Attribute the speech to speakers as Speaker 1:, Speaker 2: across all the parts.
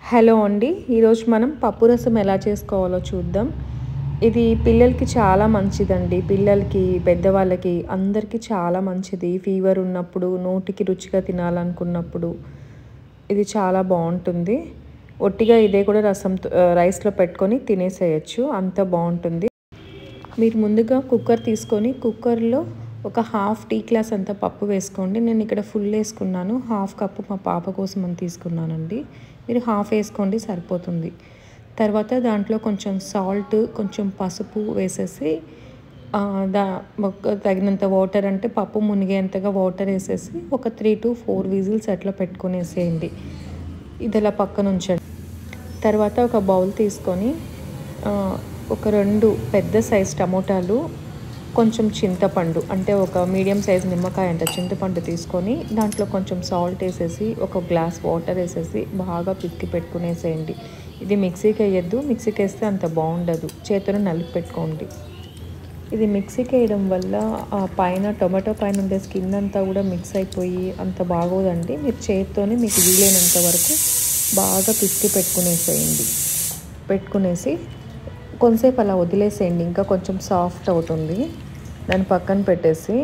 Speaker 1: Hello అండి. ఈరోజు మనం పప్పు రసం ఎలా చేసుకోవాలో చూద్దాం. ఇది పిల్లలకి చాలా మంచిదండి. పిల్లలకి, పెద్దవాళ్ళకి అందరికీ చాలా మంచిది. ఫీవర్ ఉన్నప్పుడు, నోటికి రుచిగా తినాలనుకున్నప్పుడు ఇది చాలా బావుంటుంది. ఒట్టిగా ఇదే కూడా రైస్‌లో పెట్టుకొని తినేసేయొచ్చు. అంత బావుంటుంది. మీరు ముందుగా కుక్కర్ తీసుకొని కుక్కర్‌లో ఒక హాఫ్ టీ గ్లాస్ అంత పప్పు వేసుకోండి. నేను ఇక్కడ ఫుల్ వేసుకున్నాను. హాఫ్ కప్పు మా పాప కోసం అని తీసుకున్నానండి. మీరు హాఫ్ వేసుకోండి సరిపోతుంది. తర్వాత దాంట్లో కొంచెం సాల్ట్, కొంచెం పసుపు వేసేసి ఆహ్, దా తగినంత వాటర్ అంటే పప్పు మునిగేంతగా వాటర్ వేసేసి ఒక 3-4 విజిల్స్ అట్లా పెట్టుకొనేసేయండి. ఇది అలా పక్కన ఉంచండి. తర్వాత ఒక బౌల్ తీసుకొని ఒక 2 పెద్ద సైజ్ టమోటాలు, కొంచెం చింతపండు అంటే ఒక మీడియం సైజ్ నిమ్మకాయ అంత చింతపండు తీసుకొని దాంట్లో కొంచెం సాల్ట్ వేసేసి ఒక గ్లాస్ వాటర్ వేసేసి బాగా పిసికి పెట్టుకునేసేయండి. ఇది మిక్సీకి వేయద్దు. మిక్సీకి వేస్తే అంత బాగుండదు. చేతిలో నలిపి పెట్టుకోండి. ఇది మిక్సీకి వేయడం వల్ల పైన టొమాటో పైన ఉండే స్కిన్ అంతా కూడా మిక్స్ అయిపోయి అంత బాగోదండి. మీరు చేతితోనే మీకు వీలైనంత వరకు బాగా పిసికి పెట్టుకునేసి కొంతసేపు అలా వదిలేసేయండి. ఇంకా కొంచెం సాఫ్ట్ అవుతుంది. దాన్ని పక్కన పెట్టేసి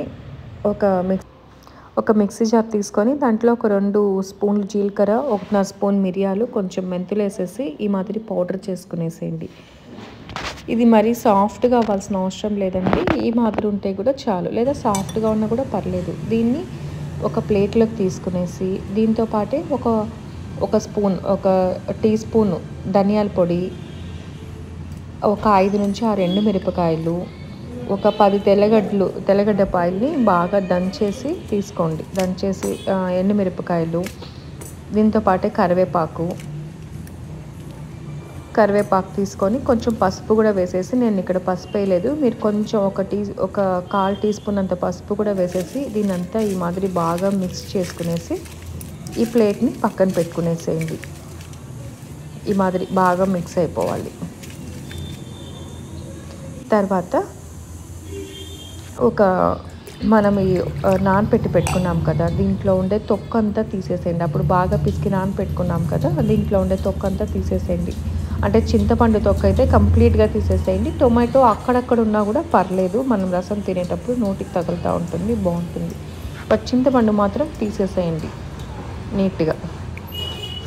Speaker 1: ఒక మిక్సీ జార్ తీసుకొని దాంట్లో ఒక 2 స్పూన్లు జీలకర్ర, 1.5 స్పూన్ మిరియాలు, కొంచెం మెంతులు వేసేసి ఈ మాదిరి పౌడర్ చేసుకునేసేయండి. ఇది మరీ సాఫ్ట్గా అవ్వాల్సిన అవసరం లేదండి. ఈ మాదిరి ఉంటే కూడా చాలు, లేదా సాఫ్ట్గా ఉన్నా కూడా పర్లేదు. దీన్ని ఒక ప్లేట్లోకి తీసుకునేసి దీంతో పాటే ఒక టీ స్పూన్ ధనియాల పొడి, ఒక 5-6 ఎండుమిరపకాయలు, ఒక 10 తెల్లగడ్డపాయల్ని బాగా దంచేసి తీసుకోండి. ఎండుమిరపకాయలు, దీంతో పాటే కరివేపాకు తీసుకొని కొంచెం పసుపు కూడా వేసేసి, నేను ఇక్కడ పసుపు వేయలేదు, మీరు కొంచెం ఒక 1/4 టీ స్పూన్ అంత పసుపు కూడా వేసేసి దీనంతా ఈ మాదిరి బాగా మిక్స్ చేసుకునేసి ఈ ప్లేట్ని పక్కన పెట్టుకునేసేయండి. ఈ మాదిరి బాగా మిక్స్ అయిపోవాలి. తర్వాత మనం ఈ నానపెట్టి పెట్టుకున్నాం కదా, దీంట్లో ఉండే తొక్కు అంతా తీసేసేయండి. అప్పుడు బాగా పిసికి నానపెట్టుకున్నాం కదా, దీంట్లో ఉండే తొక్కు అంతా తీసేసేయండి. అంటే చింతపండు తొక్కు అయితే కంప్లీట్గా తీసేసేయండి. టొమాటో అక్కడక్కడ ఉన్నా కూడా పర్లేదు, మనం రసం తినేటప్పుడు నోటికి తగులుతూ ఉంటుంది, బాగుంటుంది. బట్ చింతపండు మాత్రం తీసేసేయండి నీట్గా.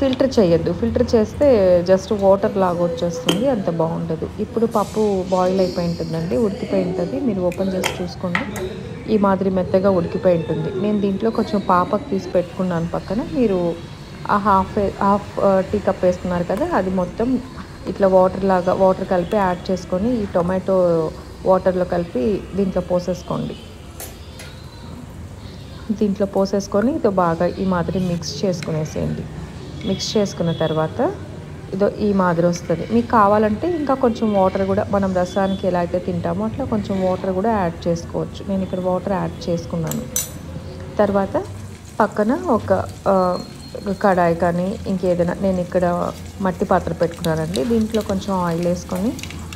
Speaker 1: ఫిల్టర్ చేయొద్దు. ఫిల్టర్ చేస్తే జస్ట్ వాటర్ లాగా వచ్చేస్తుంది, అంత బాగుండదు. ఇప్పుడు పప్పు బాయిల్ అయిపోయి ఉంటుందండి, ఉడికిపోయి ఉంటుంది. మీరు ఓపెన్ చేసి చూసుకోండి. ఈ మాదిరి మెత్తగా ఉడికిపోయి ఉంటుంది. నేను దీంట్లో కొంచెం పాపకు తీసి పెట్టుకున్నాను పక్కన. మీరు ఆ హాఫ్ టీ కప్ వేసుకున్నారు కదా, అది మొత్తం ఇట్లా వాటర్ కలిపి యాడ్ చేసుకొని ఈ టొమాటో వాటర్లో కలిపి దీంట్లో పోసేసుకొని ఇది బాగా ఈ మాదిరి మిక్స్ చేసుకునేసేయండి. మిక్స్ చేసుకున్న తర్వాత ఈ మాదిరి వస్తుంది. మీకు కావాలంటే ఇంకా కొంచెం వాటర్ కూడా, మనం రసానికి ఎలా అయితే తింటామో అట్లా కొంచెం వాటర్ కూడా యాడ్ చేసుకోవచ్చు. నేను ఇక్కడ వాటర్ యాడ్ చేసుకున్నాను. తర్వాత పక్కన ఒక కడాయి కానీ ఇంకేదైనా, నేను ఇక్కడ మట్టి పాత్ర పెట్టుకున్నానండి. దీంట్లో కొంచెం ఆయిల్ వేసుకొని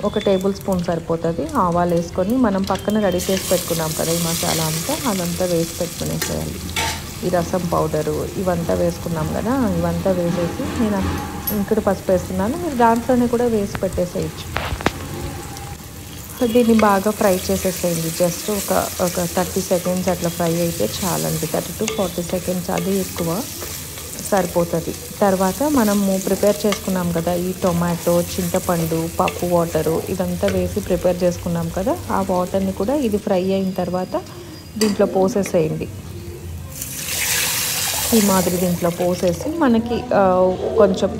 Speaker 1: 1 టేబుల్ స్పూన్ సరిపోతుంది ఆవాలు వేసుకొని, మనం పక్కన రెడీ చేసి పెట్టుకున్నాం కదా ఈ మసాలా అదంతా వేసి పెట్టుకునేసేయాలి. ఈ రసం పౌడరు ఇవంతా వేసుకున్నాం కదా, ఇవంతా వేసేసి నేను ఇక్కడ పసుపు వేస్తున్నాను, మీరు దాంట్లోనే కూడా వేసి పెట్టేసేయచ్చు. దీన్ని బాగా ఫ్రై చేసేసేయండి. జస్ట్ ఒక 30 సెకండ్స్ అట్లా ఫ్రై అయితే చాలండి. 30-40 సెకండ్స్, అది ఎక్కువ సరిపోతుంది. తర్వాత మనము ప్రిపేర్ చేసుకున్నాం కదా ఈ టొమాటో, చింతపండు, పప్పు వాటరు ఇదంతా వేసి ప్రిపేర్ చేసుకున్నాం కదా, ఆ వాటర్ని కూడా ఇది ఫ్రై అయిన తర్వాత దీంట్లో పోసేసేయండి. ఈ మాదిరి దీంట్లో పోసేసి మనకి కొంచెం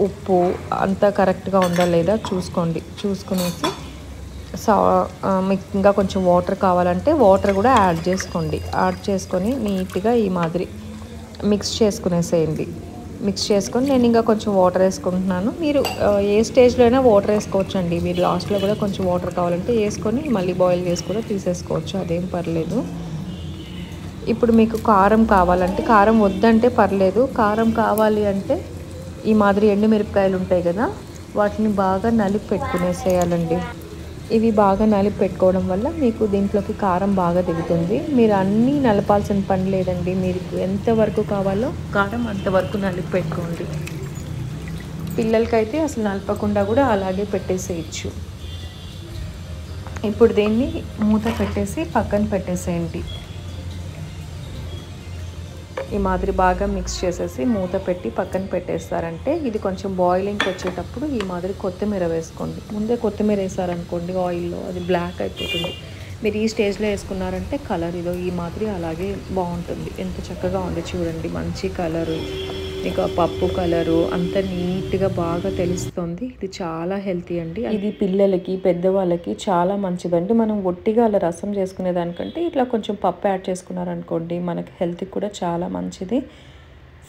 Speaker 1: ఉప్పు అంతా కరెక్ట్గా ఉందా లేదా చూసుకునేసి మీకు ఇంకా కొంచెం వాటర్ కావాలంటే వాటర్ కూడా యాడ్ చేసుకొని నీట్గా ఈ మాదిరి మిక్స్ చేసుకొని నేను ఇంకా కొంచెం వాటర్ వేసుకుంటున్నాను. మీరు ఏ స్టేజ్లో అయినా వాటర్ వేసుకోవచ్చు అండి. మీరు లాస్ట్లో కూడా కొంచెం వాటర్ కావాలంటే వేసుకొని మళ్ళీ బాయిల్ చేసి కూడా తీసేసుకోవచ్చు, అదేం పర్లేదు. ఇప్పుడు మీకు కారం కావాలంటే, కారం వద్దంటే పర్లేదు. కారం కావాలి అంటే ఈ మాదిరి ఎండుమిరపకాయలు ఉంటాయి కదా, వాటిని బాగా నలిపి పెట్టుకునేసేయాలండి. ఇవి బాగా నలిపి పెట్టుకోవడం వల్ల మీకు దీంట్లోకి కారం బాగా దిగుతుంది. మీరు అన్నీ నలపాల్సిన పని లేదండి. మీకు ఎంతవరకు కావాలో కారం అంతవరకు నలిపి పెట్టుకోండి. పిల్లలకైతే అసలు నలపకుండా కూడా అలాగే పెట్టేసేయచ్చు. ఇప్పుడు దీన్ని మూత పెట్టేసి పక్కన పెట్టేసేయండి. ఈ మాదిరి బాగా మిక్స్ చేసేసి మూత పెట్టి పక్కన పెట్టేస్తారంటే ఇది కొంచెం బాయిలింగ్కి వచ్చేటప్పుడు ఈ మాదిరి కొత్తిమీర వేసుకోండి. ముందే కొత్తిమీర వేసారనుకోండి ఆయిల్లో, అది బ్లాక్ అయిపోతుంది. మీరు ఈ స్టేజ్లో వేసుకున్నారంటే కలర్ ఇదో ఈ మాదిరి అలాగే బాగుంటుంది. ఎంత చక్కగా ఉంది చూడండి, మంచి కలరు, మీకు ఆ పప్పు కలరు అంత నీట్గా బాగా తెలుస్తుంది. ఇది చాలా హెల్తీ అండి. ఇది పిల్లలకి పెద్దవాళ్ళకి చాలా మంచిదండి. మనం ఒట్టిగా అలా రసం చేసుకునే దానికంటే ఇట్లా కొంచెం పప్పు యాడ్ చేసుకున్నారనుకోండి మనకి హెల్త్కి కూడా చాలా మంచిది.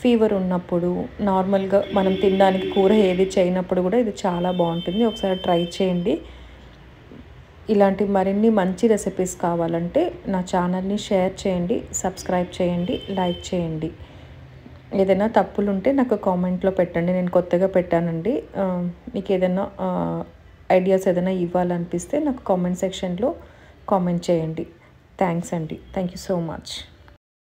Speaker 1: ఫీవర్ ఉన్నప్పుడు నార్మల్గా మనం తినడానికి కూర ఏది చేయనప్పుడు కూడా ఇది చాలా బాగుంటుంది. ఒకసారి ట్రై చేయండి. ఇలాంటి మరిన్ని మంచి రెసిపీస్ కావాలంటే నా ఛానల్ని షేర్ చేయండి, సబ్స్క్రైబ్ చేయండి, లైక్ చేయండి. ఏదైనా తప్పులు ఉంటే నాకు కామెంట్లో పెట్టండి. నేను కొత్తగా పెట్టానండి. మీకు ఏదైనా ఐడియాస్ ఏదైనా ఇవ్వాలనిపిస్తే నాకు కామెంట్ సెక్షన్లో కామెంట్ చేయండి. థ్యాంక్స్ అండి. Thank you so much.